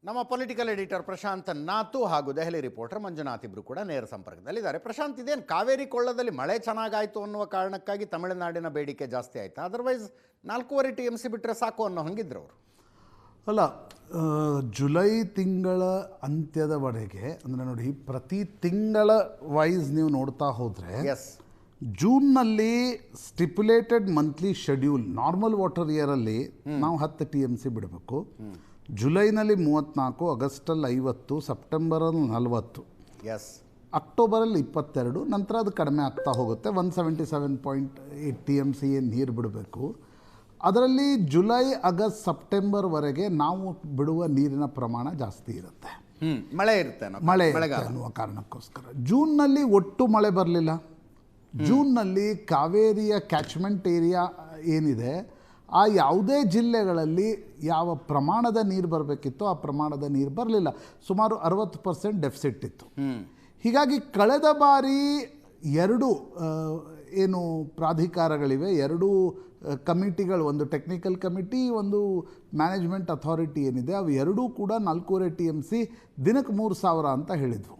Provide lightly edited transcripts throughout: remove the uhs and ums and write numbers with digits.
ನಮ್ಮ political editor Prashant ನಾತು ಹಾಗೂ Delhi reporter Manjunath ಇಬ್ಬರು ಕೂಡ ನೇರ ಸಂಪರ್ಕದಲ್ಲಿದ್ದಾರೆ. ಪ್ರಶಾಂತ್, ಇದೇನು ಕಾವೇರಿ ಕೊಳ್ಳದಲ್ಲಿ ಮಳೆ ಚೆನ್ನಾಗಾಯಿತು ಅನ್ನುವ ಕಾರಣಕ್ಕಾಗಿ ತಮಿಳುನಾಡಿನ ಬೇಡಿಕೆ ಜಾಸ್ತಿ ಆಯಿತಾ? ಅದರ್ವೈಸ್ 4.5 TMC ಬಿಟ್ಟರೆ ಸಾಕು ಅನ್ನೋ ಹಂಗಿದ್ರು ಅವರು. ಅಲ್ಲ, ಜುಲೈ ತಿಂಗಳ ಅಂತ್ಯದವರೆಗೆ ಅಂದರೆ ನೋಡಿ, ಪ್ರತಿ ತಿಂಗಳ ವೈಸ್ ನೀವು ನೋಡ್ತಾ ಹೋದರೆ ಜೂನ್ನಲ್ಲಿ stipulated monthly schedule normal water ಇಯರಲ್ಲಿ ನಾವು 10 TMC ಬಿಡಬೇಕು. ಜುಲೈನಲ್ಲಿ 34, ಆಗಸ್ಟಲ್ಲಿ 50, ಸೆಪ್ಟೆಂಬರಲ್ಲಿ 40, ಅಕ್ಟೋಬರಲ್ಲಿ 22, ನಂತರ ಅದು ಕಡಿಮೆ ಆಗ್ತಾ ಹೋಗುತ್ತೆ. 177.8 TMC ನೀರು ಬಿಡಬೇಕು. ಅದರಲ್ಲಿ ಜುಲೈ, ಆಗಸ್ಟ್, ಸೆಪ್ಟೆಂಬರ್ವರೆಗೆ ನಾವು ಬಿಡುವ ನೀರಿನ ಪ್ರಮಾಣ ಜಾಸ್ತಿ ಇರುತ್ತೆ. ಮಳೆ ಇರುತ್ತೆ ಅನ್ನುವ ಕಾರಣಕ್ಕೋಸ್ಕರ ಜೂನ್ನಲ್ಲಿ ಒಟ್ಟು ಮಳೆ ಬರಲಿಲ್ಲ. ಜೂನ್ನಲ್ಲಿ ಕಾವೇರಿಯ ಕ್ಯಾಚ್ಮೆಂಟ್ ಏರಿಯಾ ಏನಿದೆ, ಆ ಯಾವುದೇ ಜಿಲ್ಲೆಗಳಲ್ಲಿ ಯಾವ ಪ್ರಮಾಣದ ನೀರು ಬರಬೇಕಿತ್ತು ಆ ಪ್ರಮಾಣದ ನೀರು ಬರಲಿಲ್ಲ. ಸುಮಾರು 60% ಡೆಫಿಸಿಟ್ ಇತ್ತು. ಹೀಗಾಗಿ ಕಳೆದ ಬಾರಿ 2 ಏನು ಪ್ರಾಧಿಕಾರಗಳಿವೆ, 2 ಕಮಿಟಿಗಳು, ಒಂದು ಟೆಕ್ನಿಕಲ್ ಕಮಿಟಿ, ಒಂದು ಮ್ಯಾನೇಜ್ಮೆಂಟ್ ಅಥಾರಿಟಿ ಏನಿದೆ, ಅವು ಎರಡೂ ಕೂಡ 4.5 TMC ದಿನಕ್ಕೆ 3,000 ಅಂತ ಹೇಳಿದ್ವು.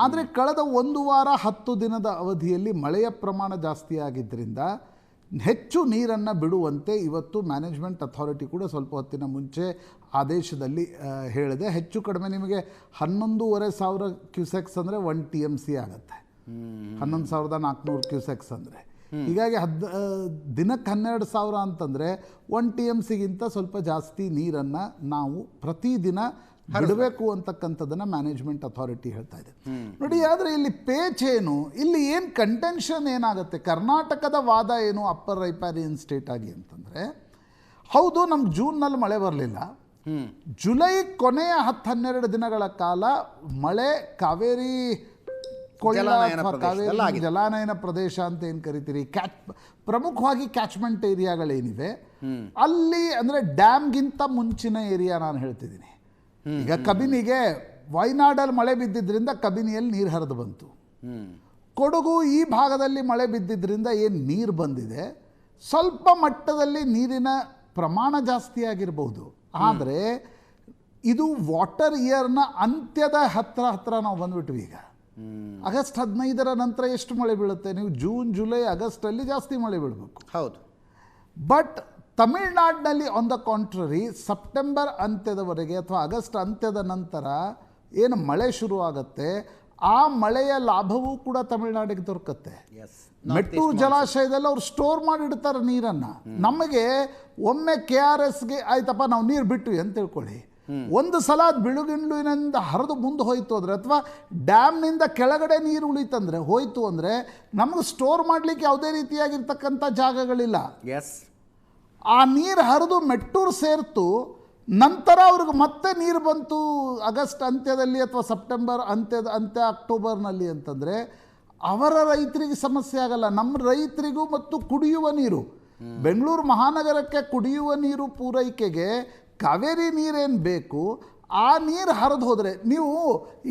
ಆದರೆ ಕಳೆದ 1 ವಾರ 10 ದಿನದ ಅವಧಿಯಲ್ಲಿ ಮಳೆಯ ಪ್ರಮಾಣ ಜಾಸ್ತಿ ಆಗಿದ್ದರಿಂದ ಹೆಚ್ಚು ನೀರನ್ನು ಬಿಡುವಂತೆ ಇವತ್ತು ಮ್ಯಾನೇಜ್ಮೆಂಟ್ ಅಥಾರಿಟಿ ಕೂಡ ಸ್ವಲ್ಪ ಹೊತ್ತಿನ ಮುಂಚೆ ಆದೇಶದಲ್ಲಿ ಹೇಳಿದೆ. ಹೆಚ್ಚು ಕಡಿಮೆ ನಿಮಗೆ 11,500 ಕ್ಯೂಸೆಕ್ಸ್ ಅಂದರೆ 1 TMC ಆಗುತ್ತೆ. 11,400 ಕ್ಯೂಸೆಕ್ಸ್ ಅಂದರೆ, ಹೀಗಾಗಿ ದಿನಕ್ಕೆ 12,000 ಅಂತಂದರೆ 1 TMCಗಿಂತ ಸ್ವಲ್ಪ ಜಾಸ್ತಿ ನೀರನ್ನು ನಾವು ಪ್ರತಿದಿನ ಬಿಡಬೇಕು ಅಂತಕ್ಕಂಥದ್ದನ್ನು ಮ್ಯಾನೇಜ್ಮೆಂಟ್ ಅಥಾರಿಟಿ ಹೇಳ್ತಾ ಇದೆ. ನೋಡಿ, ಆದರೆ ಇಲ್ಲಿ ಪೇಚ್ ಏನು, ಇಲ್ಲಿ ಏನು ಕಂಟೆನ್ಷನ್ ಏನಾಗುತ್ತೆ, ಕರ್ನಾಟಕದ ವಾದ ಏನು ಅಪ್ಪರ್ ರೈಪಾರಿಯನ್ ಸ್ಟೇಟ್ ಆಗಿ ಅಂತಂದರೆ, ಹೌದು ನಮ್ಗೆ ಜೂನ್ನಲ್ಲಿ ಮಳೆ ಬರಲಿಲ್ಲ, ಜುಲೈ ಕೊನೆಯ 10-12 ದಿನಗಳ ಕಾಲ ಮಳೆ ಕಾವೇರಿ ಕಾವೇರಿ ಜಲಾನಯನ ಪ್ರದೇಶ ಅಂತ ಏನು ಕರಿತೀರಿ, ಪ್ರಮುಖವಾಗಿ ಕ್ಯಾಚ್ಮೆಂಟ್ ಏರಿಯಾಗಳೇನಿವೆ ಅಲ್ಲಿ, ಅಂದರೆ ಡ್ಯಾಮ್ಗಿಂತ ಮುಂಚಿನ ಏರಿಯಾ ನಾನು ಹೇಳ್ತಿದ್ದೀನಿ. ಈಗ ಕಬಿನಿಗೆ ವಯನಾಡಲ್ಲಿ ಮಳೆ ಬಿದ್ದಿದ್ದರಿಂದ ಕಬಿನಿಯಲ್ಲಿ ನೀರು ಹರಿದು ಬಂತು. ಕೊಡಗು ಈ ಭಾಗದಲ್ಲಿ ಮಳೆ ಬಿದ್ದಿದ್ದರಿಂದ ಏನು ನೀರು ಬಂದಿದೆ, ಸ್ವಲ್ಪ ಮಟ್ಟದಲ್ಲಿ ನೀರಿನ ಪ್ರಮಾಣ ಜಾಸ್ತಿ ಆಗಿರ್ಬೋದು. ಆದರೆ ಇದು ವಾಟರ್ ಇಯರ್ನ ಅಂತ್ಯದ ಹತ್ರ ನಾವು ಬಂದ್ಬಿಟ್ವಿ. ಈಗ ಆಗಸ್ಟ್ 15ರ ನಂತರ ಎಷ್ಟು ಮಳೆ ಬೀಳುತ್ತೆ? ನೀವು ಜೂನ್, ಜುಲೈ, ಆಗಸ್ಟಲ್ಲಿ ಜಾಸ್ತಿ ಮಳೆ ಬೀಳಬೇಕು. ಹೌದು. ಬಟ್ ತಮಿಳ್ನಾಡಿನಲ್ಲಿ ಆನ್ ದ ಕಾಂಟ್ರರಿ ಸೆಪ್ಟೆಂಬರ್ ಅಂತ್ಯದವರೆಗೆ ಅಥವಾ ಆಗಸ್ಟ್ ಅಂತ್ಯದ ನಂತರ ಏನು ಮಳೆ ಶುರು ಆಗುತ್ತೆ, ಆ ಮಳೆಯ ಲಾಭವೂ ಕೂಡ ತಮಿಳ್ನಾಡಿಗೆ ದೊರಕುತ್ತೆ. ಮೆಟ್ಟೂರು ಜಲಾಶಯದಲ್ಲಿ ಅವ್ರು ಸ್ಟೋರ್ ಮಾಡಿಡ್ತಾರೆ ನೀರನ್ನು. ನಮಗೆ ಒಮ್ಮೆ KRSಗೆ ಆಯ್ತಪ್ಪ ನಾವು ನೀರು ಬಿಟ್ವಿ ಅಂತ ತಿಳ್ಕೊಳ್ಳಿ, ಒಂದು ಸಲ ಅದು ಬಿಳುಗಿಂಡ್ಲಿನಿಂದ ಹರಿದು ಮುಂದೆ ಹೋಯ್ತು ಅಂದರೆ, ಅಥವಾ ಡ್ಯಾಮ್ನಿಂದ ಕೆಳಗಡೆ ನೀರು ಉಳಿತಂದರೆ ಹೋಯ್ತು ಅಂದರೆ, ನಮಗೆ ಸ್ಟೋರ್ ಮಾಡಲಿಕ್ಕೆ ಯಾವುದೇ ರೀತಿಯಾಗಿರ್ತಕ್ಕಂಥ ಜಾಗಗಳಿಲ್ಲ. ಆ ನೀರು ಹರಿದು ಮೆಟ್ಟೂರು ಸೇರ್ತು, ನಂತರ ಅವ್ರಿಗೆ ಮತ್ತೆ ನೀರು ಬಂತು ಆಗಸ್ಟ್ ಅಂತ್ಯದಲ್ಲಿ ಅಥವಾ ಸೆಪ್ಟೆಂಬರ್ ಅಂತ್ಯ ಅಕ್ಟೋಬರ್ನಲ್ಲಿ ಅಂತಂದರೆ ಅವರ ರೈತರಿಗೆ ಸಮಸ್ಯೆ ಆಗಲ್ಲ, ನಮ್ಮ ರೈತರಿಗೂ. ಮತ್ತು ಕುಡಿಯುವ ನೀರು, ಬೆಂಗಳೂರು ಮಹಾನಗರಕ್ಕೆ ಕುಡಿಯುವ ನೀರು ಪೂರೈಕೆಗೆ ಕಾವೇರಿ ನೀರೇನು ಬೇಕು, ಆ ನೀರು ಹರಿದು ಹೋದರೆ, ನೀವು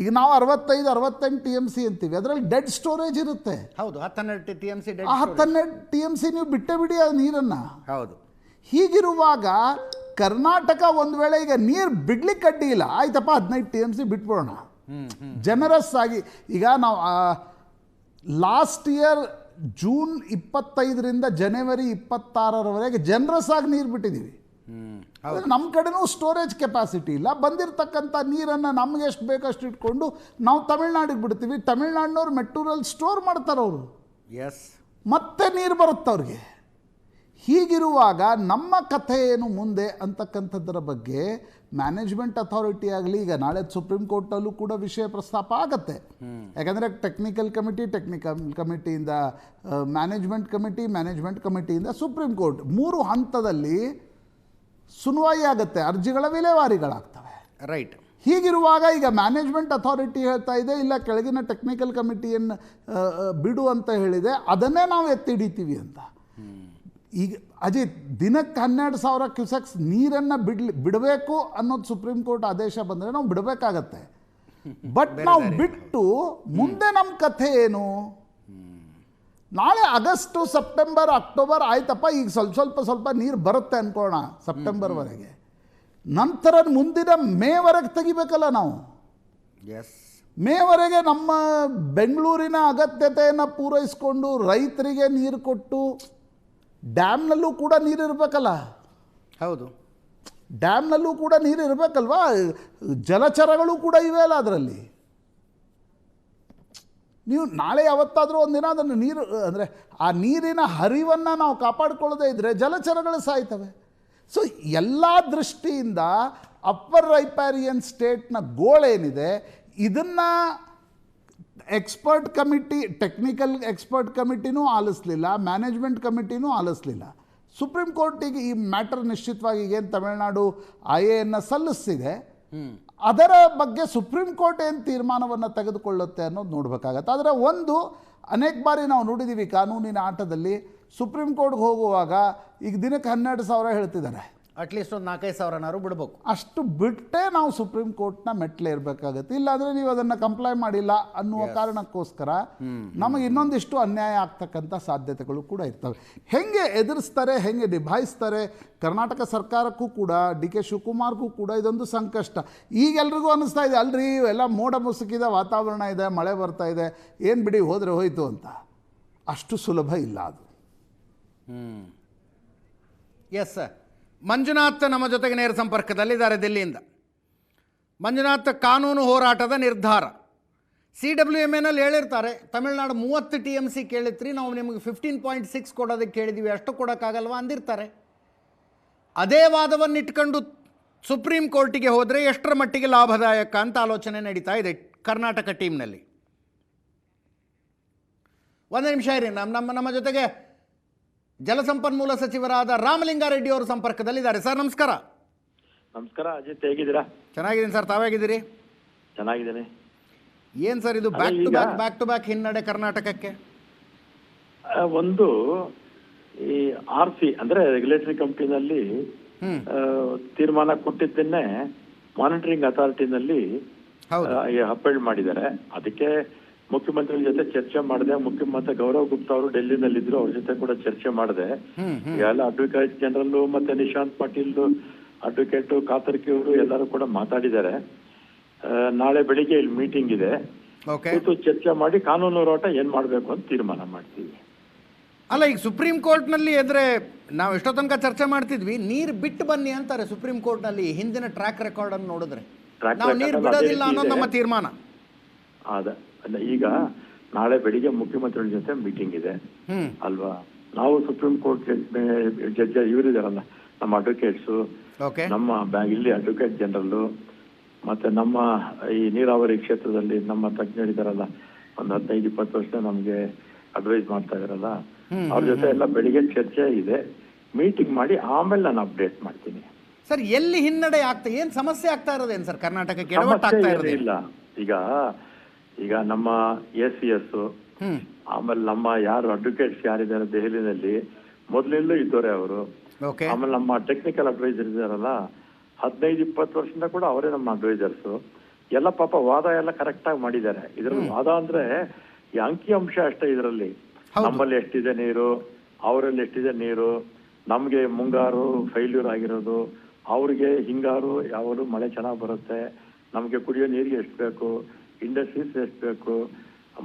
ಈಗ ನಾವು 65-68 TMC ಅಂತೀವಿ, ಅದರಲ್ಲಿ ಡೆಡ್ ಸ್ಟೋರೇಜ್ ಇರುತ್ತೆ. ಹೌದು, 12 TMC. ಆ 12 TMC ನೀವು ಬಿಟ್ಟೇ ಬಿಡಿ ಆ ನೀರನ್ನು. ಹೌದು. ಹೀಗಿರುವಾಗ ಕರ್ನಾಟಕ ಒಂದು ವೇಳೆ ಈಗ ನೀರು ಬಿಡ್ಲಿಕ್ಕೆ ಅಡ್ಡಿ ಇಲ್ಲ, ಆಯ್ತಪ್ಪ 15 TMC ಬಿಟ್ಬಿಡೋಣ ಜನರಸ್ ಆಗಿ. ಈಗ ನಾವು ಲಾಸ್ಟ್ ಇಯರ್ ಜೂನ್ 25ರಿಂದ ಜನವರಿ 26ರವರೆಗೆ ಜನರಸ್ ಆಗಿ ನೀರು ಬಿಟ್ಟಿದ್ದೀವಿ. ನಮ್ಮ ಕಡೆನೂ ಸ್ಟೋರೇಜ್ ಕೆಪಾಸಿಟಿ ಇಲ್ಲ, ಬಂದಿರತಕ್ಕಂಥ ನೀರನ್ನು ನಮಗೆ ಎಷ್ಟು ಬೇಕಷ್ಟು ಇಟ್ಕೊಂಡು ನಾವು ತಮಿಳ್ನಾಡಿಗೆ ಬಿಡ್ತೀವಿ. ತಮಿಳ್ನಾಡಿನವ್ರು ಮೆಟ್ಟೂರಲ್ಲಿ ಸ್ಟೋರ್ ಮಾಡ್ತಾರೆ, ಅವರು ಮತ್ತೆ ನೀರು ಬರುತ್ತೆ ಅವ್ರಿಗೆ. ಹೀಗಿರುವಾಗ ನಮ್ಮ ಕಥೆ ಏನು ಮುಂದೆ ಅಂತಕ್ಕಂಥದ್ದರ ಬಗ್ಗೆ ಮ್ಯಾನೇಜ್ಮೆಂಟ್ ಅಥಾರಿಟಿ ಆಗಲಿ, ಈಗ ನಾಳೆ ಸುಪ್ರೀಂ ಕೋರ್ಟಲ್ಲೂ ಕೂಡ ವಿಷಯ ಪ್ರಸ್ತಾಪ ಆಗುತ್ತೆ. ಯಾಕಂದರೆ ಟೆಕ್ನಿಕಲ್ ಕಮಿಟಿಯಿಂದ ಮ್ಯಾನೇಜ್ಮೆಂಟ್ ಕಮಿಟಿಯಿಂದ ಸುಪ್ರೀಂ ಕೋರ್ಟ್ 3 ಹಂತದಲ್ಲಿ ಸುನವಾಯಿ ಆಗುತ್ತೆ, ಅರ್ಜಿಗಳ ವಿಲೇವಾರಿಗಳಾಗ್ತವೆ. ರೈಟ್. ಹೀಗಿರುವಾಗ ಈಗ ಮ್ಯಾನೇಜ್ಮೆಂಟ್ ಅಥಾರಿಟಿ ಹೇಳ್ತಾ ಇದೆ, ಇಲ್ಲ ಕೆಳಗಿನ ಟೆಕ್ನಿಕಲ್ ಕಮಿಟಿಯನ್ನು ಬಿಡು ಅಂತ ಹೇಳಿದೆ, ಅದನ್ನೇ ನಾವು ಎತ್ತಿ ಹಿಡಿತೀವಿ ಅಂತ. ಈಗ ಅಜಿತ್, ದಿನಕ್ಕೆ 12,000 ಕ್ಯೂಸೆಕ್ಸ್ ನೀರನ್ನು ಬಿಡಬೇಕು ಅನ್ನೋದು ಸುಪ್ರೀಂ ಕೋರ್ಟ್ ಆದೇಶ ಬಂದರೆ ನಾವು ಬಿಡಬೇಕಾಗತ್ತೆ. ಬಟ್ ನಾವು ಬಿಟ್ಟು ಮುಂದೆ ನಮ್ಮ ಕಥೆ ಏನು? ನಾಳೆ ಆಗಸ್ಟು, ಸೆಪ್ಟೆಂಬರ್, ಅಕ್ಟೋಬರ್ ಆಯ್ತಪ್ಪ, ಈಗ ಸ್ವಲ್ಪ ನೀರು ಬರುತ್ತೆ ಅನ್ಕೋಣ ಸೆಪ್ಟೆಂಬರ್ವರೆಗೆ. ನಂತರ ಮುಂದಿನ ಮೇವರೆಗೆ ತೆಗಿಬೇಕಲ್ಲ ನಾವು. ಎಸ್, ಮೇವರೆಗೆ ನಮ್ಮ ಬೆಂಗಳೂರಿನ ಅಗತ್ಯತೆಯನ್ನು ಪೂರೈಸಿಕೊಂಡು ರೈತರಿಗೆ ನೀರು ಕೊಟ್ಟು, ಡ್ಯಾಮ್ನಲ್ಲೂ ಕೂಡ ನೀರಿರಬೇಕಲ್ಲ, ಹೌದು, ಡ್ಯಾಮ್ನಲ್ಲೂ ಕೂಡ ನೀರು ಇರಬೇಕಲ್ವಾ, ಜಲಚರಗಳು ಕೂಡ ಇವೆ ಅಲ್ಲ ಅದರಲ್ಲಿ. ನೀವು ನಾಳೆ ಯಾವತ್ತಾದರೂ ಒಂದಿನ ಅದನ್ನು ನೀರು ಅಂದರೆ ಆ ನೀರಿನ ಹರಿವನ್ನು ನಾವು ಕಾಪಾಡಿಕೊಳ್ಳದೇ ಇದ್ದರೆ ಜಲಚರಗಳು ಸಾಯ್ತವೆ. ಸೊ ಎಲ್ಲ ದೃಷ್ಟಿಯಿಂದ ಅಪ್ಪರ್ ರೈಪಾರಿಯನ್ ಸ್ಟೇಟ್ನ ಗೋಳೇನಿದೆ ಇದನ್ನು ಎಕ್ಸ್ಪರ್ಟ್ ಕಮಿಟಿ, ಟೆಕ್ನಿಕಲ್ ಎಕ್ಸ್ಪರ್ಟ್ ಕಮಿಟಿನೂ ಆಲಿಸಲಿಲ್ಲ, ಮ್ಯಾನೇಜ್ಮೆಂಟ್ ಕಮಿಟಿನೂ ಆಲಿಸಲಿಲ್ಲ. ಸುಪ್ರೀಂ ಕೋರ್ಟಿಗೆ ಈ ಮ್ಯಾಟರ್ ನಿಶ್ಚಿತವಾಗಿ ಏನು ತಮಿಳುನಾಡು IA ಸಲ್ಲಿಸಿದೆ ಅದರ ಬಗ್ಗೆ ಸುಪ್ರೀಂ ಕೋರ್ಟ್ ಏನು ತೀರ್ಮಾನವನ್ನು ತೆಗೆದುಕೊಳ್ಳುತ್ತೆ ಅನ್ನೋದು ನೋಡಬೇಕಾಗತ್ತೆ. ಆದರೆ ಒಂದು ಅನೇಕ ಬಾರಿ ನಾವು ನೋಡಿದ್ದೀವಿ ಕಾನೂನಿನ ಆಟದಲ್ಲಿ, ಸುಪ್ರೀಂ ಕೋರ್ಟ್ಗೆ ಹೋಗುವಾಗ ಈಗ ದಿನಕ್ಕೆ 12,000 ಹೇಳ್ತಿದ್ದಾರೆ, ಅಟ್ಲೀಸ್ಟ್ ಒಂದು 4,000-5,000 ಬಿಡ್ಬೇಕು. ಅಷ್ಟು ಬಿಟ್ಟೇ ನಾವು ಸುಪ್ರೀಂ ಕೋರ್ಟ್ನ ಮೆಟ್ಲೆ ಇರಬೇಕಾಗತ್ತೆ. ಇಲ್ಲಾಂದರೆ ನೀವು ಅದನ್ನು ಕಂಪ್ಲೈ ಮಾಡಿಲ್ಲ ಅನ್ನುವ ಕಾರಣಕ್ಕೋಸ್ಕರ ನಮಗೆ ಇನ್ನೊಂದಿಷ್ಟು ಅನ್ಯಾಯ ಆಗ್ತಕ್ಕಂಥ ಸಾಧ್ಯತೆಗಳು ಕೂಡ ಇರ್ತವೆ. ಹೆಂಗೆ ಎದುರಿಸ್ತಾರೆ, ಹೆಂಗೆ ನಿಭಾಯಿಸ್ತಾರೆ, ಕರ್ನಾಟಕ ಸರ್ಕಾರಕ್ಕೂ ಕೂಡ DK ಶಿವಕುಮಾರ್ಗೂ ಕೂಡ ಇದೊಂದು ಸಂಕಷ್ಟ. ಈಗೆಲ್ರಿಗೂ ಅನ್ನಿಸ್ತಾ ಇದೆ, ಅಲ್ರಿ ಎಲ್ಲ ಮೋಡ ಮುಸುಕಿದ ವಾತಾವರಣ ಇದೆ, ಮಳೆ ಬರ್ತಾ ಇದೆ, ಏನು ಬಿಡಿ ಹೋದರೆ ಹೋಯಿತು ಅಂತ. ಅಷ್ಟು ಸುಲಭ ಇಲ್ಲ ಅದು. Yes sir. ಮಂಜುನಾಥ್ ನಮ್ಮ ಜೊತೆಗೆ ನೇರ ಸಂಪರ್ಕದಲ್ಲಿದ್ದಾರೆ ದಿಲ್ಲಿಯಿಂದ. ಮಂಜುನಾಥ್, ಕಾನೂನು ಹೋರಾಟದ ನಿರ್ಧಾರ CWMAನಲ್ಲಿ ಹೇಳಿರ್ತಾರೆ, ತಮಿಳುನಾಡು 30 TMC ಕೇಳಿತ್ರಿ, ನಾವು ನಿಮಗೆ 15.6 ಕೊಡೋದಕ್ಕೆ ಕೇಳಿದ್ದೀವಿ, ಅಷ್ಟು ಕೊಡೋಕ್ಕಾಗಲ್ವಾ ಅಂದಿರ್ತಾರೆ. ಅದೇ ವಾದವನ್ನು ಇಟ್ಕೊಂಡು ಸುಪ್ರೀಂ ಕೋರ್ಟಿಗೆ ಹೋದರೆ ಎಷ್ಟರ ಮಟ್ಟಿಗೆ ಲಾಭದಾಯಕ ಅಂತ ಆಲೋಚನೆ ನಡೀತಾ ಇದೆ ಕರ್ನಾಟಕ ಟೀಮ್ನಲ್ಲಿ. ಒಂದು ನಿಮಿಷ ಇರಿ, ನಮ್ಮ ಜೊತೆಗೆ ಜಲಸಂಪನ್ಮೂಲ ಸಚಿವರಾದ ರಾಮಲಿಂಗಾರೆಡ್ಡಿ ಅವರು ಸಂಪರ್ಕದಲ್ಲಿದ್ದಾರೆ. ಸರ್ ನಮಸ್ಕಾರ. ನಮಸ್ಕಾರ ಅಜಿತ್, ಹೇಗಿದ್ದೀರಾ? ಚೆನ್ನಾಗಿದ್ದೀನಿ ಸರ್, ತಾವೇಗಿದ್ದೀರಿ? ಚೆನ್ನಾಗಿದ್ದೀನಿ. ಏನು ಸರ್ ಇದು ಬ್ಯಾಕ್ ಟು ಬ್ಯಾಕ್ ಹಿನ್ನಡೆ ಕರ್ನಾಟಕಕ್ಕೆ? ಒಂದು ಈ RC ಅಂದ್ರೆ ರೆಗ್ಯುಲೇಟರಿ ಕಂಪ್ನಿನಲ್ಲಿ ತೀರ್ಮಾನ ಕೊಟ್ಟಿದ್ದನ್ನೇ ಮಾನಿಟರಿಂಗ್ ಅಥಾರಿಟಿನಲ್ಲಿ ಅಪೀಲ್ ಮಾಡಿದ್ದಾರೆ. ಅದಕ್ಕೆ ಮುಖ್ಯಮಂತ್ರಿ ಜೊತೆ ಚರ್ಚೆ ಮಾಡಿದೆ. ಮುಖ್ಯಮಂತ್ರಿ ಗೌರವ್ ಗುಪ್ತಾ ಅವರು ಡೆಲ್ಲಿನಲ್ಲಿದ್ರು, ಅವ್ರ ಜೊತೆ ಕೂಡ ಚರ್ಚೆ ಮಾಡಿದೆ. ಎಲ್ಲ ಅಡ್ವೊಕೇಟ್ ಜನರಲ್ ಮತ್ತೆ ನಿಶಾಂತ್ ಪಾಟೀಲ್, ಅಡ್ವೊಕೇಟ್ ಕಾತರ್ಕಿ ಅವರು ಎಲ್ಲರೂ ಕೂಡ ಮಾತಾಡಿದ್ದಾರೆ. ನಾಳೆ ಬೆಳಿಗ್ಗೆ ಇಲ್ಲಿ ಮೀಟಿಂಗ್ ಇದೆ, ಕೂತು ಚರ್ಚೆ ಮಾಡಿ ಕಾನೂನು ಹೋರಾಟ ಏನ್ ಮಾಡ್ಬೇಕು ಅಂತ ತೀರ್ಮಾನ ಮಾಡ್ತೀವಿ. ಅಲ್ಲ, ಈಗ ಸುಪ್ರೀಂ ಕೋರ್ಟ್ನಲ್ಲಿ ಎದ್ರೆ ನಾವು ಎಷ್ಟೋ ತನಕ ಚರ್ಚೆ ಮಾಡ್ತಿದ್ವಿ, ನೀರು ಬಿಟ್ಟು ಬನ್ನಿ ಅಂತಾರೆ ಸುಪ್ರೀಂ ಕೋರ್ಟ್ನಲ್ಲಿ. ಹಿಂದಿನ ಟ್ರ್ಯಾಕ್ ರೆಕಾರ್ಡ್ ಅನ್ನು ನೋಡಿದ್ರೆ ನಾವು ನೀರು ಬಿಡೋದಿಲ್ಲ ಅನ್ನೋದು ನಮ್ಮ ತೀರ್ಮಾನ. ಈಗ ನಾಳೆ ಬೆಳಿಗ್ಗೆ ಮುಖ್ಯಮಂತ್ರಿಗಳ ಜೊತೆ ಮೀಟಿಂಗ್ ಇದೆ ಅಲ್ವಾ? ನಾವು ಸುಪ್ರೀಂ ಕೋರ್ಟ್ ಜಡ್ಜ್ ಇವರಿದಾರಲ್ಲ, ನಮ್ಮ ಅಡ್ವೊಕೇಟ್ಸು, ನಮ್ಮ ಇಲ್ಲಿ ಅಡ್ವೊಕೇಟ್ ಜನರಲ್, ಮತ್ತೆ ನಮ್ಮ ಈ ನೀರಾವರಿ ಕ್ಷೇತ್ರದಲ್ಲಿ ನಮ್ಮ ತಜ್ಞರಿದಾರಲ್ಲ, ಒಂದು 15-20 ವರ್ಷ ನಮ್ಗೆ ಅಡ್ವೈಸ್ ಮಾಡ್ತಾ ಇದಾರಲ್ಲ, ಅವ್ರ ಜೊತೆ ಎಲ್ಲ ಬೆಳಿಗ್ಗೆ ಚರ್ಚೆ ಇದೆ. ಮೀಟಿಂಗ್ ಮಾಡಿ ಆಮೇಲೆ ನಾನು ಅಪ್ಡೇಟ್ ಮಾಡ್ತೀನಿ. ಸರ್, ಎಲ್ಲಿ ಹಿನ್ನಡೆ ಆಗ್ತಾ, ಏನ್ ಸಮಸ್ಯೆ ಆಗ್ತಾ ಇರೋದೇನು ಸರ್ ಕರ್ನಾಟಕಕ್ಕೆ? ಇಲ್ಲ, ಈಗ ನಮ್ಮ ACS ಆಮೇಲೆ ನಮ್ಮ ಯಾರು ಅಡ್ವೊಕೇಟ್ಸ್ ಯಾರಿದ್ದಾರೆ ದೆಹಲಿನಲ್ಲಿ ಮೊದಲಿಂದಲೂ ಇದ್ದವರೇ ಅವರು. ಆಮೇಲೆ ನಮ್ಮ ಟೆಕ್ನಿಕಲ್ ಅಡ್ವೈಸರ್ ಇದಾರಲ್ಲ, 15-20 ವರ್ಷದಿಂದ ಕೂಡ ಅವರೇ ನಮ್ಮ ಅಡ್ವೈಸರ್ಸ್. ಎಲ್ಲ ಪಾಪ ವಾದ ಎಲ್ಲ ಕರೆಕ್ಟ್ ಆಗಿ ಮಾಡಿದ್ದಾರೆ. ಇದ್ರಲ್ಲಿ ವಾದ ಅಂದ್ರೆ ಈ ಅಂಕಿ ಅಂಶ ಅಷ್ಟೇ. ಇದರಲ್ಲಿ ನಮ್ಮಲ್ಲಿ ಎಷ್ಟಿದೆ ನೀರು, ಅವರಲ್ಲಿ ಎಷ್ಟಿದೆ ನೀರು, ನಮ್ಗೆ ಮುಂಗಾರು ಫೈಲ್ಯೂರ್ ಆಗಿರೋದು, ಅವ್ರಿಗೆ ಹಿಂಗಾರು ಯಾವಾಗಲೂ ಮಳೆ ಚೆನ್ನಾಗಿ ಬರುತ್ತೆ, ನಮ್ಗೆ ಕುಡಿಯೋ ನೀರಿಗೆ ಎಷ್ಟು ಬೇಕು, ಇಂಡಸ್ಟ್ರೀಸ್ ಎಷ್ಟು ಬೇಕು,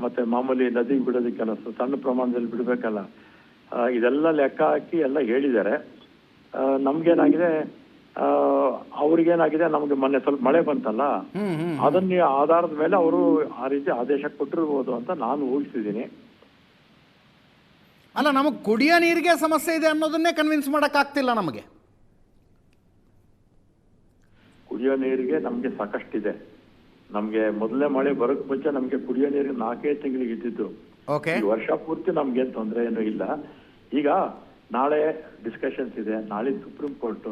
ಮತ್ತೆ ಮಾಮೂಲಿ ನದಿಗೆ ಬಿಡೋದಕ್ಕೆಲ್ಲ ಸಣ್ಣ ಪ್ರಮಾಣದಲ್ಲಿ ಬಿಡಬೇಕಲ್ಲ, ಇದೆಲ್ಲ ಲೆಕ್ಕ ಹಾಕಿ ಎಲ್ಲ ಹೇಳಿದ್ದಾರೆ. ನಮ್ಗೇನಾಗಿದೆ, ಅವ್ರಿಗೇನಾಗಿದೆ, ನಮ್ಗೆ ಮೊನ್ನೆ ಸ್ವಲ್ಪ ಮಳೆ ಬಂತಲ್ಲ, ಅದನ್ನ ಆಧಾರದ ಮೇಲೆ ಅವರು ಆ ರೀತಿ ಆದೇಶ ಕೊಟ್ಟಿರ್ಬೋದು ಅಂತ ನಾನು ಊಹಿಸಿದ್ದೀನಿ. ಅಲ್ಲ, ನಮಗೆ ಕುಡಿಯೋ ನೀರಿಗೆ ಸಮಸ್ಯೆ ಇದೆ ಅನ್ನೋದನ್ನೇ ಕನ್ವಿನ್ಸ್ ಮಾಡಕ್ ಆಗ್ತಿಲ್ಲ ನಮಗೆ. ಕುಡಿಯೋ ನೀರಿಗೆ ನಮ್ಗೆ ಸಾಕಷ್ಟಿದೆ. ನಮ್ಗೆ ಮೊದಲನೇ ಮಳೆ ಬರೋಕ್ ಮುಂಚೆ ನಮ್ಗೆ ಕುಡಿಯೋ ನೀರಿಗೆ 4-5 ತಿಂಗಳಿಗೆ ಇದ್ದಿದ್ದು. ಈ ವರ್ಷ ಪೂರ್ತಿ ನಮ್ಗೇನ್ ತೊಂದರೆ ಏನೂ ಇಲ್ಲ. ಈಗ ನಾಳೆ ಡಿಸ್ಕಷನ್ಸ್ ಇದೆ, ನಾಳೆ ಸುಪ್ರೀಂ ಕೋರ್ಟ್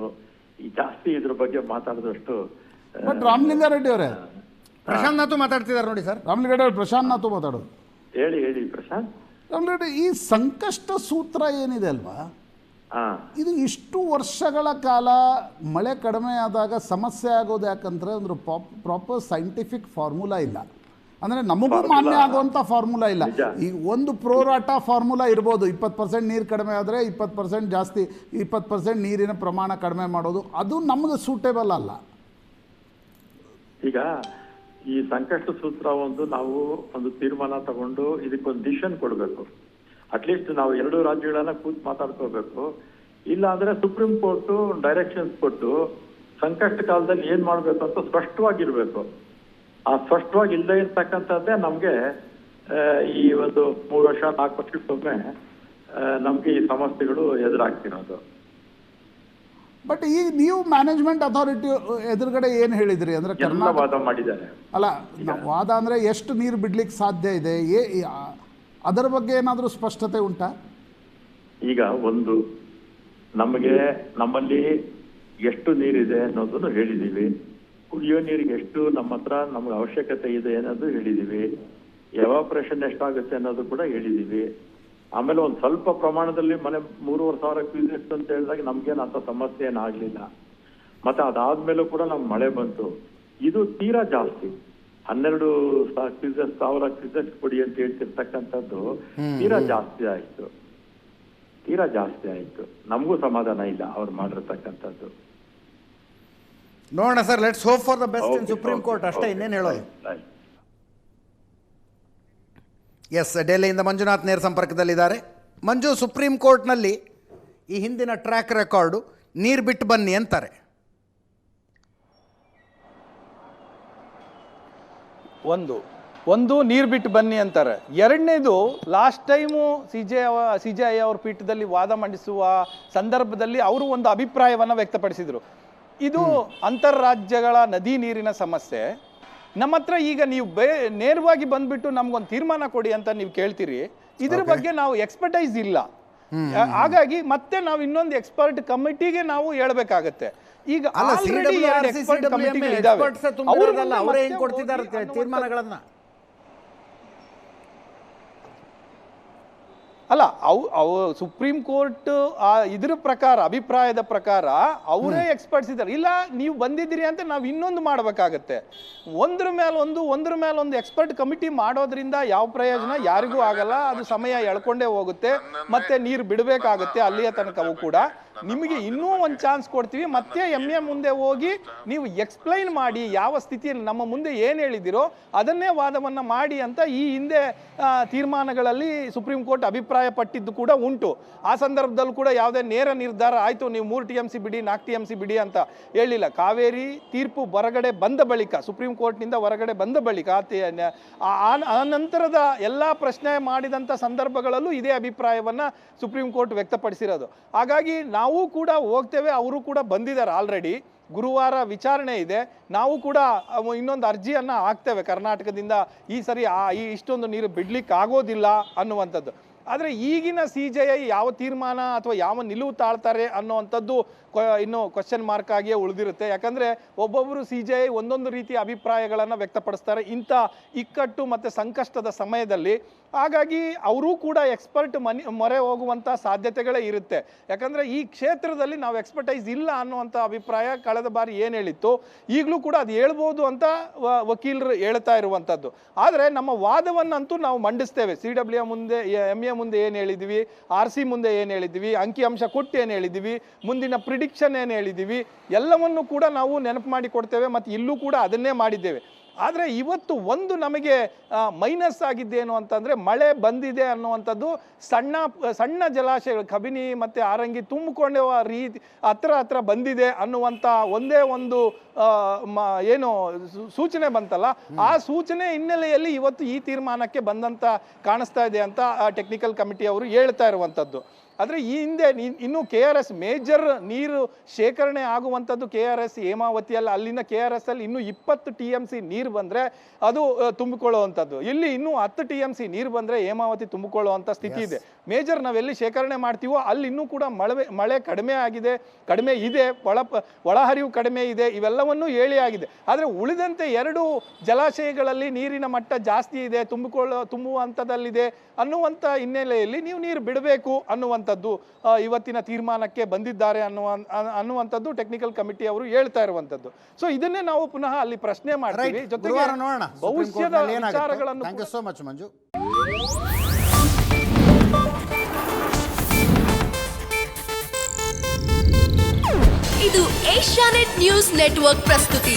ಈ ಜಾಸ್ತಿ ಇದ್ರ ಬಗ್ಗೆ ಮಾತಾಡಿದಷ್ಟು. ರಾಮಲಿಂಗಾರೆಡ್ಡಿ ಅವರೇ, ಪ್ರಶಾಂತ್ ನಾಥು ಮಾತಾಡ್ತಿದ್ದಾರೆ ನೋಡಿ ಸರ್. ರಾಮಲಿಂಗಾರೆಡ್ಡಿ ಅವರು, ಪ್ರಶಾಂತ್ ನಾಥು ಮಾತಾಡೋದು. ಹೇಳಿ ಪ್ರಶಾಂತ್. ರಾಮಲಿಂಗಾರೆಡ್ಡಿ, ಈ ಸಂಕಷ್ಟ ಸೂತ್ರ ಏನಿದೆ ಅಲ್ವಾ, ಇದು ಇಷ್ಟು ವರ್ಷಗಳ ಕಾಲ ಮಳೆ ಕಡಿಮೆ ಆದಾಗ ಸಮಸ್ಯೆ ಆಗೋದು ಯಾಕಂದರೆ ಒಂದು ಪ್ರಾಪರ್ ಸೈಂಟಿಫಿಕ್ ಫಾರ್ಮುಲಾ ಇಲ್ಲ. ಅಂದರೆ ನಮಗೂ ಮಾನ್ಯ ಆಗುವಂಥ ಫಾರ್ಮುಲಾ ಇಲ್ಲ. ಈಗ ಒಂದು ಪ್ರೋರಾಟ ಫಾರ್ಮುಲಾ ಇರ್ಬೋದು, 20% ನೀರು ಕಡಿಮೆ ಆದರೆ 20% ಜಾಸ್ತಿ, 20% ನೀರಿನ ಪ್ರಮಾಣ ಕಡಿಮೆ ಮಾಡೋದು, ಅದು ನಮಗೆ ಸೂಟೇಬಲ್ ಅಲ್ಲ. ಈಗ ಈ ಸಂಕಷ್ಟ ಸೂತ್ರ ನಾವು ಒಂದು ತೀರ್ಮಾನ ತಗೊಂಡು ಇದಕ್ಕೊಂದು ಡಿಸಿಷನ್ ಕೊಡಬೇಕು. ಅಟ್ಲೀಸ್ಟ್ ನಾವು 2 ರಾಜ್ಯಗಳನ್ನ ಕೂತ್ ಮಾತಾಡ್ಕೋಬೇಕು. ಇಲ್ಲ ಅಂದ್ರೆ ಸುಪ್ರೀಂ ಕೋರ್ಟ್ ಡೈರೆಕ್ಷನ್ಸ್ ಕೊಟ್ಟು ಸಂಕಷ್ಟ ಕಾಲದಲ್ಲಿ ಏನ್ ಮಾಡ್ಬೇಕು ಅಂತ ಸ್ಪಷ್ಟವಾಗಿರ್ಬೇಕು. ಆ ಸ್ಪಷ್ಟವಾಗಿ ಇಲ್ಲದೆ ಇರ್ತಕ್ಕಂಥದ್ದೇ ನಮ್ಗೆ ಈ ಒಂದು 3 ವರ್ಷ 4 ವರ್ಷಕ್ಕೊಮ್ಮೆ ನಮ್ಗೆ ಈ ಸಮಸ್ಯೆಗಳು ಎದುರಾಗ್ತಿರೋದು. ಬಟ್ ಈಗ ನೀವು ಮ್ಯಾನೇಜ್ಮೆಂಟ್ ಅಥಾರಿಟಿ ಎದುರುಗಡೆ ಏನು ಹೇಳಿದ್ರಿ ಅಂದ್ರೆ ವಾದ ಮಾಡಿದ್ದಾರೆ. ಅಲ್ಲ, ವಾದ ಅಂದ್ರೆ ಎಷ್ಟು ನೀರು ಬಿಡ್ಲಿಕ್ಕೆ ಸಾಧ್ಯ ಇದೆ, ಅದರ ಬಗ್ಗೆ ಏನಾದರೂ ಸ್ಪಷ್ಟತೆ ಉಂಟಾ? ಈಗ ನಮ್ಮಲ್ಲಿ ಎಷ್ಟು ನೀರಿದೆ ಅನ್ನೋದನ್ನು ಹೇಳಿದೀವಿ. ಕುಡಿಯೋ ನೀರಿಗೆ ಎಷ್ಟು ನಮ್ಗೆ ಅವಶ್ಯಕತೆ ಇದೆ ಅನ್ನೋದು ಹೇಳಿದೀವಿ. ಎವಾಪರೇಷನ್ ಎಷ್ಟಾಗುತ್ತೆ ಅನ್ನೋದು ಕೂಡ ಹೇಳಿದೀವಿ. ಆಮೇಲೆ ಒಂದು ಸ್ವಲ್ಪ ಪ್ರಮಾಣದಲ್ಲಿ 3,500 ಕ್ಯೂಸೆಕ್ಸ್ ಅಂತ ಹೇಳಿದಾಗ ನಮ್ಗೇನು ಅಂತ ಸಮಸ್ಯೆ ಏನಾಗ್ಲಿಲ್ಲ. ಮತ್ತೆ ಅದಾದ್ಮೇಲೂ ಕೂಡ ನಮ್ಗೆ ಮಳೆ ಬಂತು. ಇದು ತೀರಾ ಜಾಸ್ತಿ, 12,000 ಕ್ಯೂಸೆಕ್ಸ್ ಕೊಡಿ ಅಂತ ಹೇಳ್ತಿರ್ತಕ್ಕಂಥದ್ದು ತೀರಾ ಜಾಸ್ತಿ ಆಯ್ತು. ನಮಗೂ ಸಮಾಧಾನ ಇಲ್ಲ ಅವ್ರು ಮಾಡಿರ್ತಕ್ಕಂಥದ್ದು. ನೋಡೋಣ sir, let's hope for the best in supreme court, ಅಷ್ಟೇ, ಇನ್ನೇನು ಹೇಳೋದು. ಎಸ್, ಡೆಲ್ಲಿಯಿಂದ ಮಂಜುನಾಥ್ ನೇರ ಸಂಪರ್ಕದಲ್ಲಿದ್ದಾರೆ. ಮಂಜು, ಸುಪ್ರೀಂ ಕೋರ್ಟ್ನಲ್ಲಿ ಈ ಹಿಂದಿನ ಟ್ರ್ಯಾಕ್ ರೆಕಾರ್ಡು ನೀರು ಬಿಟ್ಟು ಬನ್ನಿ ಅಂತಾರೆ. ಒಂದು ನೀರು ಬಿಟ್ಟು ಬನ್ನಿ ಅಂತಾರೆ. ಎರಡನೇದು, ಲಾಸ್ಟ್ ಟೈಮು CJI ಅವ್ರ ಪೀಠದಲ್ಲಿ ವಾದ ಮಂಡಿಸುವ ಸಂದರ್ಭದಲ್ಲಿ ಅವರು ಒಂದು ಅಭಿಪ್ರಾಯವನ್ನು ವ್ಯಕ್ತಪಡಿಸಿದರು. ಇದು ಅಂತರ್ರಾಜ್ಯಗಳ ನದಿ ನೀರಿನ ಸಮಸ್ಯೆ. ನಮ್ಮ ಹತ್ರ ಈಗ ನೀವು ನೇರವಾಗಿ ಬಂದ್ಬಿಟ್ಟು ನಮ್ಗೊಂದು ತೀರ್ಮಾನ ಕೊಡಿ ಅಂತ ನೀವು ಕೇಳ್ತೀರಿ. ಇದ್ರ ಬಗ್ಗೆ ನಾವು ಎಕ್ಸ್ಪರ್ಟೈಸ್ ಇಲ್ಲ. ಹಾಗಾಗಿ ಮತ್ತೆ ನಾವು ಇನ್ನೊಂದು ಎಕ್ಸ್ಪರ್ಟ್ ಕಮಿಟಿಗೆ ನಾವು ಹೇಳ್ಬೇಕಾಗತ್ತೆ. ಈಗ ತೀರ್ಮಾನಗಳನ್ನ ಅಲ್ಲ, ಸುಪ್ರೀಂ ಕೋರ್ಟ್ ಇದ್ರ ಪ್ರಕಾರ, ಅಭಿಪ್ರಾಯದ ಪ್ರಕಾರ ಅವರೇ ಎಕ್ಸ್ಪರ್ಟ್ಸ್ ಇದ್ದಾರೆ. ಇಲ್ಲ, ನೀವು ಬಂದಿದ್ದೀರಿ ಅಂತ ನಾವು ಇನ್ನೊಂದು ಮಾಡಬೇಕಾಗತ್ತೆ. ಒಂದ್ರ ಮೇಲೊಂದು ಎಕ್ಸ್ಪರ್ಟ್ ಕಮಿಟಿ ಮಾಡೋದ್ರಿಂದ ಯಾವ ಪ್ರಯೋಜನ ಯಾರಿಗೂ ಆಗಲ್ಲ. ಅದು ಸಮಯ ಎಳ್ಕೊಂಡೇ ಹೋಗುತ್ತೆ, ಮತ್ತೆ ನೀರು ಬಿಡಬೇಕಾಗುತ್ತೆ ಅಲ್ಲಿಯ ತನಕವೂ ಕೂಡ. ನಿಮಗೆ ಇನ್ನೂ ಒಂದು ಚಾನ್ಸ್ ಕೊಡ್ತೀವಿ, ಮತ್ತೆ MA ಮುಂದೆ ಹೋಗಿ ನೀವು ಎಕ್ಸ್ಪ್ಲೈನ್ ಮಾಡಿ, ಯಾವ ಸ್ಥಿತಿಯಲ್ಲಿ ನಮ್ಮ ಮುಂದೆ ಏನು ಹೇಳಿದಿರೋ ಅದನ್ನೇ ವಾದವನ್ನು ಮಾಡಿ ಅಂತ ಈ ಹಿಂದೆ ತೀರ್ಮಾನಗಳಲ್ಲಿ ಸುಪ್ರೀಂ ಕೋರ್ಟ್ ಅಭಿಪ್ರಾಯ ಪಟ್ಟಿದ್ದು ಕೂಡ ಉಂಟು. ಆ ಸಂದರ್ಭದಲ್ಲೂ ಕೂಡ ಯಾವುದೇ ನೇರ ನಿರ್ಧಾರ ಆಯಿತು ನೀವು 3 TMC ಬಿಡಿ, 4 TMC ಬಿಡಿ ಅಂತ ಹೇಳಿಲ್ಲ. ಕಾವೇರಿ ತೀರ್ಪು ಹೊರಗಡೆ ಬಂದ ಬಳಿಕ, ಸುಪ್ರೀಂ ಕೋರ್ಟ್ನಿಂದ ಹೊರಗಡೆ ಬಂದ ಬಳಿಕ, ಆ ನಂತರದ ಎಲ್ಲ ಪ್ರಶ್ನೆ ಮಾಡಿದಂಥ ಸಂದರ್ಭಗಳಲ್ಲೂ ಇದೇ ಅಭಿಪ್ರಾಯವನ್ನು ಸುಪ್ರೀಂ ಕೋರ್ಟ್ ವ್ಯಕ್ತಪಡಿಸಿರೋದು. ಹಾಗಾಗಿ ನಾವು ಕೂಡ ಹೋಗ್ತೇವೆ, ಅವರು ಕೂಡ ಬಂದಿದ್ದಾರೆ ಆಲ್ರೆಡಿ. ಗುರುವಾರ ವಿಚಾರಣೆ ಇದೆ. ನಾವು ಕೂಡ ಇನ್ನೊಂದು ಅರ್ಜಿಯನ್ನು ಹಾಕ್ತೇವೆ ಕರ್ನಾಟಕದಿಂದ, ಈ ಸರಿ ಇಷ್ಟೊಂದು ನೀರು ಬಿಡ್ಲಿಕ್ಕೆ ಆಗೋದಿಲ್ಲ ಅನ್ನುವಂಥದ್ದು. ಆದರೆ ಈಗಿನ CJI ಯಾವ ತೀರ್ಮಾನ ಅಥವಾ ಯಾವ ನಿಲುವು ತಾಳ್ತಾರೆ ಅನ್ನೋವಂಥದ್ದು ಇನ್ನು ಕ್ವಶನ್ ಮಾರ್ಕ್ ಆಗಿಯೇ ಉಳಿದಿರುತ್ತೆ. ಯಾಕಂದರೆ ಒಬ್ಬೊಬ್ಬರು CJI ಒಂದೊಂದು ರೀತಿಯ ಅಭಿಪ್ರಾಯಗಳನ್ನು ವ್ಯಕ್ತಪಡಿಸ್ತಾರೆ ಇಂಥ ಇಕ್ಕಟ್ಟು ಮತ್ತು ಸಂಕಷ್ಟದ ಸಮಯದಲ್ಲಿ. ಹಾಗಾಗಿ ಅವರೂ ಕೂಡ ಎಕ್ಸ್ಪರ್ಟ್ ಮೊರೆ ಹೋಗುವಂಥ ಸಾಧ್ಯತೆಗಳೇ ಇರುತ್ತೆ. ಯಾಕಂದರೆ ಈ ಕ್ಷೇತ್ರದಲ್ಲಿ ನಾವು ಎಕ್ಸ್ಪರ್ಟೈಸ್ ಇಲ್ಲ ಅನ್ನುವಂಥ ಅಭಿಪ್ರಾಯ ಕಳೆದ ಬಾರಿ ಏನು ಹೇಳಿತ್ತು, ಈಗಲೂ ಕೂಡ ಅದು ಹೇಳ್ಬೋದು ಅಂತ ವಕೀಲರು ಹೇಳ್ತಾ ಇರುವಂಥದ್ದು. ಆದರೆ ನಮ್ಮ ವಾದವನ್ನಂತೂ ನಾವು ಮಂಡಿಸ್ತೇವೆ. CWA ಮುಂದೆ, MA ಮುಂದೆ ಏನು ಹೇಳಿದ್ದೀವಿ, RC ಮುಂದೆ ಏನು ಹೇಳಿದ್ದೀವಿ, ಅಂಕಿಅಂಶ ಕೊಟ್ಟು ಏನು ಹೇಳಿದ್ದೀವಿ, ಮುಂದಿನ ಪ್ರಿಡಿಕ್ಷನ್ ಏನು ಹೇಳಿದ್ದೀವಿ, ಎಲ್ಲವನ್ನು ಕೂಡ ನಾವು ನೆನಪು ಮಾಡಿ ಕೊಡ್ತೇವೆ. ಮತ್ತು ಇಲ್ಲೂ ಕೂಡ ಅದನ್ನೇ ಮಾಡಿದ್ದೇವೆ. ಆದರೆ ಇವತ್ತು ಒಂದು ನಮಗೆ ಮೈನಸ್ ಆಗಿದ್ದೇನು ಅಂತಂದರೆ, ಮಳೆ ಬಂದಿದೆ ಅನ್ನುವಂಥದ್ದು. ಸಣ್ಣ ಜಲಾಶಯಗಳು ಕಬಿನಿ ಮತ್ತು ಆರಂಗಿ ತುಂಬಿಕೊಳ್ಳುವ ರೀತಿ ಹತ್ರ ಬಂದಿದೆ ಅನ್ನುವಂಥ ಒಂದೇ ಒಂದು ಏನು ಸೂಚನೆ ಬಂತಲ್ಲ, ಆ ಸೂಚನೆ ಹಿನ್ನೆಲೆಯಲ್ಲಿ ಇವತ್ತು ಈ ತೀರ್ಮಾನಕ್ಕೆ ಬಂದಂತ ಕಾಣಿಸ್ತಾ ಇದೆ ಅಂತ ಟೆಕ್ನಿಕಲ್ ಕಮಿಟಿ ಅವರು ಹೇಳ್ತಾ ಇರುವಂಥದ್ದು. ಆದರೆ ಈ ಹಿಂದೆ ಇನ್ನೂ KRS ಮೇಜರ್ ನೀರು ಶೇಖರಣೆ ಆಗುವಂಥದ್ದು KRS ಹೇಮಾವತಿಯಲ್ಲಿ, ಅಲ್ಲಿಂದ KRS ಅಲ್ಲಿ ಇನ್ನೂ 20 TMC ನೀರು ಬಂದರೆ ಅದು ತುಂಬಿಕೊಳ್ಳುವಂಥದ್ದು. ಇಲ್ಲಿ ಇನ್ನೂ 10 TMC ನೀರು ಬಂದರೆ ಹೇಮಾವತಿ ತುಂಬಿಕೊಳ್ಳುವಂಥ ಸ್ಥಿತಿ ಇದೆ. ಮೇಜರ್ ನಾವೆಲ್ಲಿ ಶೇಖರಣೆ ಮಾಡ್ತೀವೋ ಅಲ್ಲಿ ಇನ್ನೂ ಕೂಡ ಮಳೆ ಕಡಿಮೆ ಇದೆ, ಒಳಹರಿವು ಕಡಿಮೆ ಇದೆ, ಇವೆಲ್ಲವನ್ನೂ ಹೇಳಿ ಆಗಿದೆ. ಆದರೆ ಉಳಿದಂತೆ 2 ಜಲಾಶಯಗಳಲ್ಲಿ ನೀರಿನ ಮಟ್ಟ ಜಾಸ್ತಿ ಇದೆ, ತುಂಬುವ ಹಂತದಲ್ಲಿದೆ ಅನ್ನುವಂಥ ಹಿನ್ನೆಲೆಯಲ್ಲಿ ನೀವು ನೀರು ಬಿಡಬೇಕು ಅನ್ನುವಂಥದ್ದು ಇವತ್ತಿನ ತೀರ್ಮಾನಕ್ಕೆ ಬಂದಿದ್ದಾರೆ ಅನ್ನುವಂಥದ್ದು ಟೆಕ್ನಿಕಲ್ ಕಮಿಟಿ ಅವರು ಹೇಳ್ತಾ ಇರುವಂಥದ್ದು. ಸೊ ಇದನ್ನೇ ನಾವು ಪುನಃ ಅಲ್ಲಿ ಪ್ರಶ್ನೆ ಮಾಡ್ತೀವಿ. ಜೊತೆಗೆ ಭವಿಷ್ಯದ ವಿಚಾರಗಳನ್ನು ಥ್ಯಾಂಕ್ ಯು ಸೋ ಮಚ್ ಮಂಜು. ಇದು ಏಷ್ಯಾನೆಟ್ ನ್ಯೂಸ್ ನೆಟ್ವರ್ಕ್ ಪ್ರಸ್ತುತಿ.